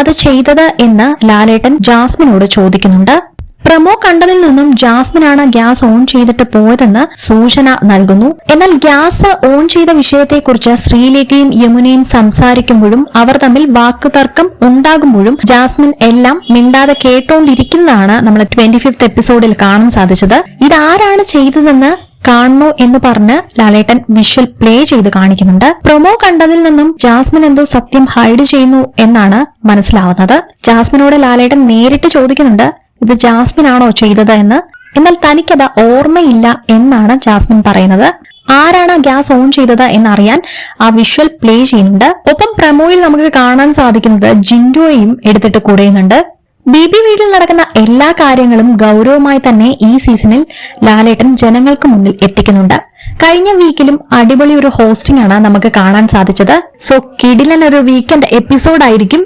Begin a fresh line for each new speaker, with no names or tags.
അത് ചെയ്തത് എന്ന് ലാലേട്ടൻ ജാസ്മിനോട് ചോദിക്കുന്നുണ്ട്. പ്രമോ കണ്ടതിൽ നിന്നും ജാസ്മിനാണ് ഗ്യാസ് ഓൺ ചെയ്തിട്ട് പോയതെന്ന് സൂചന നൽകുന്നു. എന്നാൽ ഗ്യാസ് ഓൺ ചെയ്ത വിഷയത്തെക്കുറിച്ച് ശ്രീലേഖയും യമുനയും സംസാരിക്കുമ്പോഴും അവർ തമ്മിൽ വാക്കുതർക്കം ഉണ്ടാകുമ്പോഴും ജാസ്മിൻ എല്ലാം മിണ്ടാതെ കേട്ടോണ്ടിരിക്കുന്നതാണ് നമ്മൾ 25th എപ്പിസോഡിൽ കാണാൻ സാധിച്ചത്. ഇതാരാണ് ചെയ്തതെന്ന് കാണണോ എന്ന് പറഞ്ഞ് ലാലേട്ടൻ വിഷ്വൽ പ്ലേ ചെയ്ത് കാണിക്കുന്നുണ്ട്. പ്രൊമോ കണ്ടതിൽ നിന്നും ജാസ്മിൻ എന്തോ സത്യം ഹൈഡ് ചെയ്യുന്നു എന്നാണ് മനസ്സിലാവുന്നത്. ജാസ്മിനോട് ലാലേട്ടൻ നേരിട്ട് ചോദിക്കുന്നുണ്ട്, ഇത് ജാസ്മിൻ ആണോ ചെയ്തത് എന്ന്. എന്നാൽ തനിക്കത് ഓർമ്മയില്ല എന്നാണ് ജാസ്മിൻ പറയുന്നത്. ആരാണ് ഗ്യാസ് ഓൺ ചെയ്തത് എന്നറിയാൻ ആ വിഷ്വൽ പ്ലേ ചെയ്യുന്നുണ്ട്. ഒപ്പം പ്രമോയിൽ നമുക്ക് കാണാൻ സാധിക്കുന്നത് ജിൻഡോയും എടുത്തിട്ട് കുടയുന്നുണ്ട്. ബിബി വീട്ടിൽ നടക്കുന്ന എല്ലാ കാര്യങ്ങളും ഗൗരവമായി തന്നെ ഈ സീസണിൽ ലാലേട്ടൻ ജനങ്ങൾക്ക് മുന്നിൽ എത്തിക്കുന്നുണ്ട്. കഴിഞ്ഞ വീക്കിലും അടിപൊളി ഒരു ഹോസ്റ്റിംഗ് ആണ് നമുക്ക് കാണാൻ സാധിച്ചത്. സോ കിടിലൻ ഒരു വീക്കെൻഡ് എപ്പിസോഡായിരിക്കും